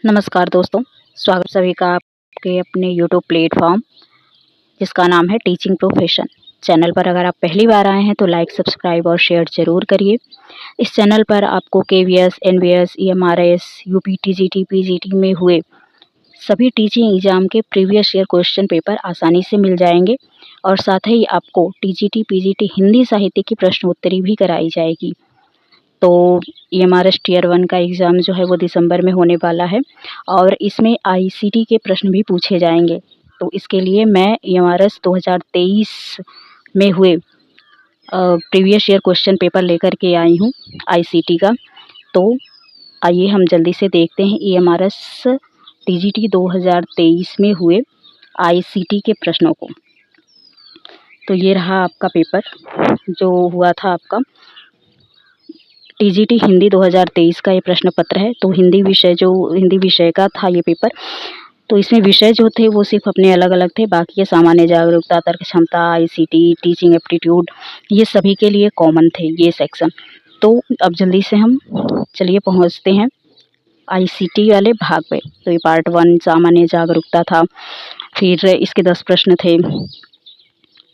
नमस्कार दोस्तों, स्वागत सभी का आपके अपने यूट्यूब प्लेटफॉर्म जिसका नाम है टीचिंग प्रोफेशन चैनल पर। अगर आप पहली बार आए हैं तो लाइक, सब्सक्राइब और शेयर ज़रूर करिए। इस चैनल पर आपको KVS, NVS, EMRS, UP, TGT, PGT में हुए सभी टीचिंग एग्जाम के प्रीवियस ईयर क्वेश्चन पेपर आसानी से मिल जाएंगे और साथ ही आपको टीजीटी, पीजीटी हिंदी साहित्य की प्रश्नोत्तरी भी कराई जाएगी। तो ईएमआरएस टियर 1 का एग्ज़ाम जो है वो दिसंबर में होने वाला है और इसमें आईसीटी के प्रश्न भी पूछे जाएंगे। तो इसके लिए मैं ईएमआरएस 2023 में हुए प्रीवियस ईयर क्वेश्चन पेपर लेकर के आई हूँ आईसीटी का। तो आइए हम जल्दी से देखते हैं ईएमआरएस टीजीटी 2023 में हुए आईसीटी के प्रश्नों को। तो ये रहा आपका पेपर जो हुआ था आपका टीजीटी हिंदी 2023 का ये प्रश्न पत्र है। तो हिंदी विषय का था ये पेपर। तो इसमें विषय जो थे वो सिर्फ अपने अलग अलग थे, बाकी ये सामान्य जागरूकता, तर्क क्षमता, आईसीटी, टीचिंग एप्टीट्यूड ये सभी के लिए कॉमन थे ये सेक्शन। तो अब जल्दी से हम चलिए पहुंचते हैं आईसीटी वाले भाग पे। तो ये पार्ट 1 सामान्य जागरूकता था, फिर इसके 10 प्रश्न थे।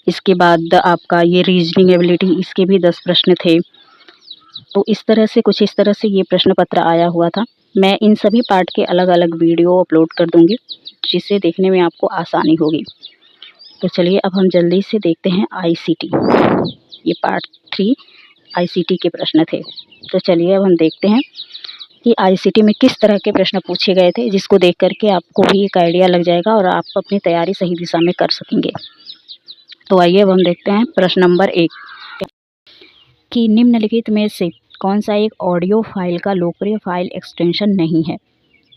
इसके बाद आपका ये रीजनिंग एबिलिटी, इसके भी 10 प्रश्न थे। तो इस तरह से ये प्रश्न पत्र आया हुआ था। मैं इन सभी पार्ट के अलग अलग वीडियो अपलोड कर दूंगी जिससे देखने में आपको आसानी होगी। तो चलिए अब हम जल्दी से देखते हैं आईसीटी। ये पार्ट 3 आईसीटी के प्रश्न थे। तो चलिए अब हम देखते हैं कि आईसीटी में किस तरह के प्रश्न पूछे गए थे, जिसको देख करके आपको भी एक आइडिया लग जाएगा और आप अपनी तैयारी सही दिशा में कर सकेंगे। तो आइए अब हम देखते हैं प्रश्न नंबर 1 कि निम्नलिखित में से कौन सा एक ऑडियो फाइल का लोकप्रिय फाइल एक्सटेंशन नहीं है।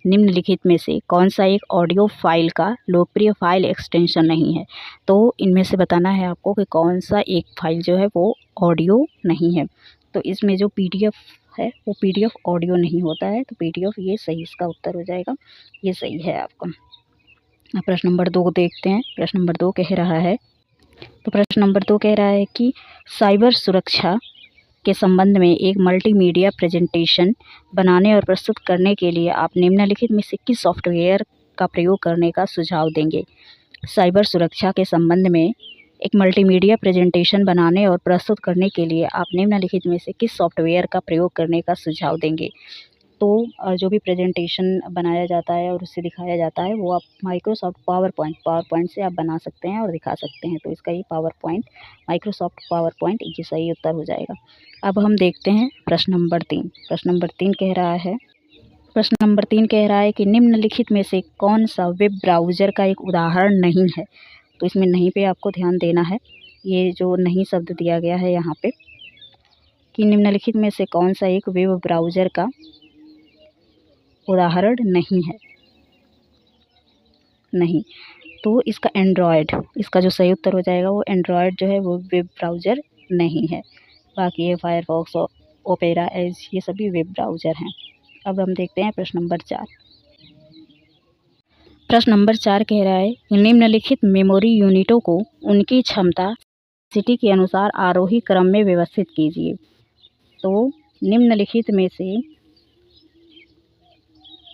निम्नलिखित में से कौन सा एक ऑडियो फाइल का लोकप्रिय फाइल एक्सटेंशन नहीं है। तो इनमें से बताना है आपको कि कौन सा एक फाइल जो है वो ऑडियो नहीं है। तो इसमें जो पीडीएफ है वो पीडीएफ ऑडियो नहीं होता है। तो पीडीएफ ये सही इसका उत्तर हो जाएगा, ये सही है आपका। अब प्रश्न नंबर 2 देखते हैं। प्रश्न नंबर 2 कह रहा है कि साइबर सुरक्षा के संबंध में एक मल्टीमीडिया प्रेजेंटेशन बनाने और प्रस्तुत करने के लिए आप निम्नलिखित में से किस सॉफ्टवेयर का प्रयोग करने का सुझाव देंगे। साइबर सुरक्षा के संबंध में एक मल्टीमीडिया प्रेजेंटेशन बनाने और प्रस्तुत करने के लिए आप निम्नलिखित में से किस सॉफ्टवेयर का प्रयोग करने का सुझाव देंगे। तो जो भी प्रेजेंटेशन बनाया जाता है और उससे दिखाया जाता है वो आप माइक्रोसॉफ्ट पावर पॉइंट से आप बना सकते हैं और दिखा सकते हैं। तो इसका ये माइक्रोसॉफ्ट पावर पॉइंट ये सही उत्तर हो जाएगा। अब हम देखते हैं प्रश्न नंबर 3। प्रश्न नंबर 3 कह रहा है कि निम्नलिखित में से कौन सा वेब ब्राउज़र का एक उदाहरण नहीं है। तो इसमें नहीं पे आपको ध्यान देना है। ये जो नहीं शब्द दिया गया है यहाँ पे कि निम्नलिखित में से कौन सा एक वेब ब्राउज़र का उदाहरण नहीं है। नहीं, तो इसका एंड्रॉयड, इसका जो सही उत्तर हो जाएगा वो एंड्रॉयड जो है वो वेब ब्राउज़र नहीं है। बाकी ये फायरफॉक्स, ओपेरा, एज ये सभी वेब ब्राउज़र हैं। अब हम देखते हैं प्रश्न नंबर 4। प्रश्न नंबर 4 कह रहा है कि निम्नलिखित मेमोरी यूनिटों को उनकी क्षमता सिटी के अनुसार आरोही क्रम में व्यवस्थित कीजिए। तो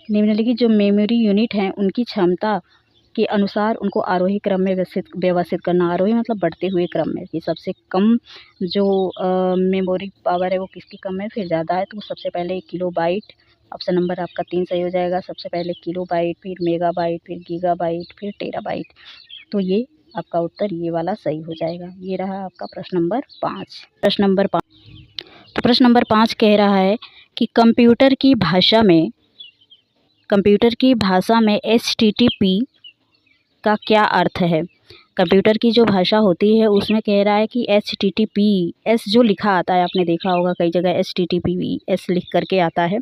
निम्नलिखित जो मेमोरी यूनिट हैं उनकी क्षमता के अनुसार उनको आरोही क्रम में व्यवस्थित करना। आरोही मतलब बढ़ते हुए क्रम में, कि सबसे कम जो मेमोरी पावर है वो किसकी कम है, फिर ज़्यादा है तो सबसे पहले किलोबाइट। ऑप्शन नंबर आपका 3 सही हो जाएगा। सबसे पहले किलोबाइट, फिर मेगाबाइट, फिर गीगाबाइट, फिर टेराबाइट। तो ये आपका उत्तर ये वाला सही हो जाएगा। ये रहा आपका प्रश्न नंबर 5। प्रश्न नंबर 5 कह रहा है कि कंप्यूटर की भाषा में HTTP का क्या अर्थ है। कंप्यूटर की जो भाषा होती है उसमें कह रहा है कि HTTP, एस जो लिखा आता है आपने देखा होगा कई जगह HTTP एस लिख करके आता है।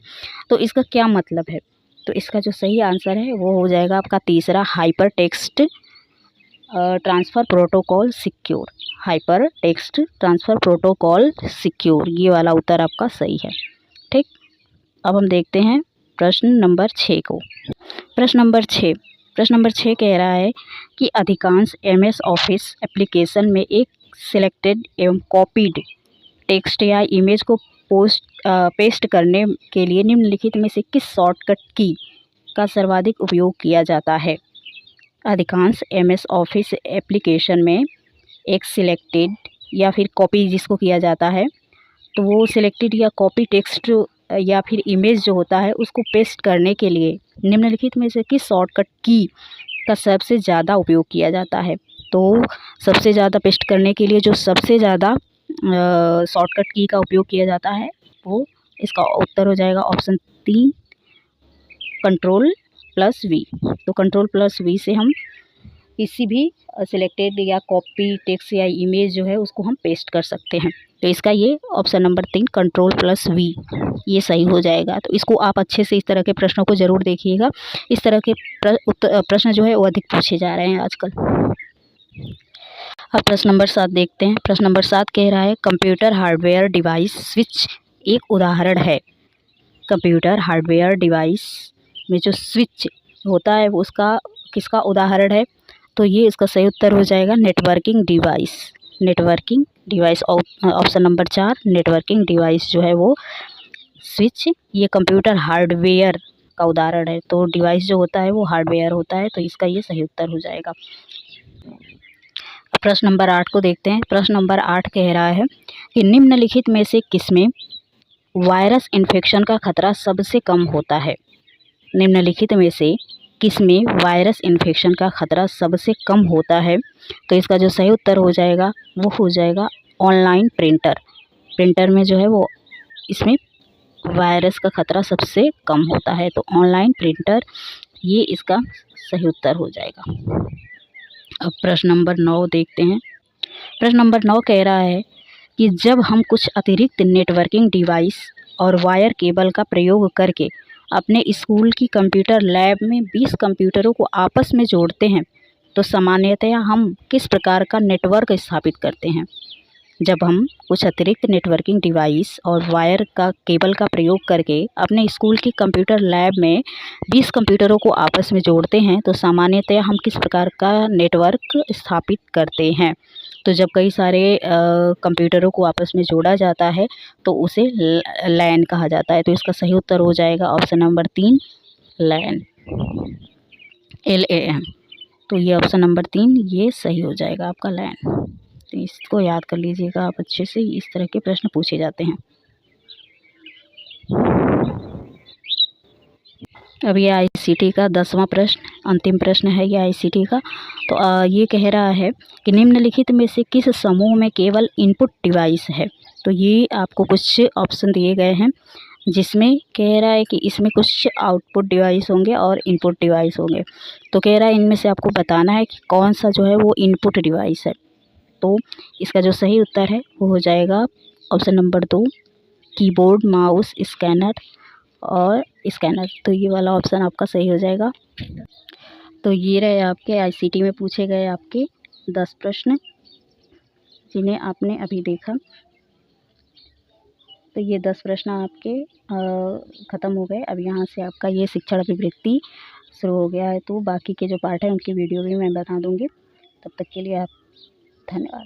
तो इसका क्या मतलब है। तो इसका जो सही आंसर है वो हो जाएगा आपका तीसरा, hyper text transfer protocol secure. Hyper text transfer protocol secure, ये वाला उत्तर आपका सही है। ठीक, अब हम देखते हैं प्रश्न नंबर 6 को। प्रश्न नंबर 6 कह रहा है कि अधिकांश MS ऑफिस एप्लीकेशन में एक सिलेक्टेड एवं कॉपीड टेक्स्ट या इमेज को पेस्ट करने के लिए निम्नलिखित में से किस शॉर्टकट की का सर्वाधिक उपयोग किया जाता है? अधिकांश MS ऑफिस एप्लीकेशन में एक सिलेक्टेड या फिर कॉपी जिसको किया जाता है, तो वो सिलेक्टेड या कॉपी टेक्स्ट या फिर इमेज जो होता है उसको पेस्ट करने के लिए निम्नलिखित में से किस शॉर्टकट की का सबसे ज़्यादा उपयोग किया जाता है? तो सबसे ज़्यादा पेस्ट करने के लिए जो सबसे ज़्यादा शॉर्टकट की का उपयोग किया जाता है, वो इसका उत्तर हो जाएगा ऑप्शन 3 Ctrl+V। तो Ctrl+V से हम किसी भी सिलेक्टेड या कॉपी टेक्स्ट या इमेज जो है उसको हम पेस्ट कर सकते हैं। तो इसका ये ऑप्शन नंबर 3 Ctrl+V ये सही हो जाएगा। तो इसको आप अच्छे से इस तरह के प्रश्नों को ज़रूर देखिएगा। इस तरह के प्रश्न जो है वो अधिक पूछे जा रहे हैं आजकल। अब प्रश्न नंबर 7 देखते हैं। प्रश्न नंबर 7 कह रहा है कंप्यूटर हार्डवेयर डिवाइस स्विच एक उदाहरण है। कंप्यूटर हार्डवेयर डिवाइस में जो स्विच होता है वो उसका किसका उदाहरण है? तो ये इसका सही उत्तर हो जाएगा networking device. Networking device option number 4 networking device जो है वो स्विच ये कंप्यूटर हार्डवेयर का उदाहरण है। तो डिवाइस जो होता है वो हार्डवेयर होता है, तो इसका ये सही उत्तर हो जाएगा। प्रश्न नंबर 8 को देखते हैं। प्रश्न नंबर 8 कह रहा है कि निम्नलिखित में से किसमें वायरस इन्फेक्शन का खतरा सबसे कम होता है? निम्नलिखित में से किसमें वायरस इन्फेक्शन का खतरा सबसे कम होता है? तो इसका जो सही उत्तर हो जाएगा वो हो जाएगा ऑनलाइन प्रिंटर। प्रिंटर में जो है वो इसमें वायरस का खतरा सबसे कम होता है। तो ऑनलाइन प्रिंटर ये इसका सही उत्तर हो जाएगा। अब प्रश्न नंबर 9 देखते हैं। प्रश्न नंबर 9 कह रहा है कि जब हम कुछ अतिरिक्त नेटवर्किंग डिवाइस और वायर केबल का प्रयोग करके अपने स्कूल की कंप्यूटर लैब में 20 कंप्यूटरों को आपस में जोड़ते हैं, तो सामान्यतया हम किस प्रकार का नेटवर्क स्थापित करते हैं? जब हम कुछ अतिरिक्त नेटवर्किंग डिवाइस और वायर का केबल का प्रयोग करके अपने स्कूल की कंप्यूटर लैब में 20 कंप्यूटरों को आपस में जोड़ते हैं, तो सामान्यतया हम किस प्रकार का नेटवर्क स्थापित करते हैं? तो जब कई सारे कंप्यूटरों को आपस में जोड़ा जाता है तो उसे लैन कहा जाता है। तो इसका सही उत्तर हो जाएगा ऑप्शन नंबर 3 लैन, LAN। तो ये ऑप्शन नंबर 3 ये सही हो जाएगा आपका लैन। तो इसको याद कर लीजिएगा आप अच्छे से, इस तरह के प्रश्न पूछे जाते हैं। अब ये ICT का 10वां प्रश्न, अंतिम प्रश्न है ये ICT का। तो ये कह रहा है कि निम्नलिखित में से किस समूह में केवल इनपुट डिवाइस है? तो ये आपको कुछ ऑप्शन दिए गए हैं जिसमें कह रहा है कि इसमें कुछ आउटपुट डिवाइस होंगे और इनपुट डिवाइस होंगे। तो कह रहा है इनमें से आपको बताना है कि कौन सा जो है वो इनपुट डिवाइस है। तो इसका जो सही उत्तर है वो हो जाएगा option number 2 keyboard, mouse, scanner और स्कैनर। तो ये वाला ऑप्शन आपका सही हो जाएगा। तो ये रहे आपके ICT में पूछे गए आपके 10 प्रश्न जिन्हें आपने अभी देखा। तो ये 10 प्रश्न आपके ख़त्म हो गए। अब यहाँ से आपका ये शिक्षण अभिवृत्ति शुरू हो गया है। तो बाकी के जो पार्ट है उनकी वीडियो भी मैं बता दूँगी। तब तक के लिए आप धन्यवाद।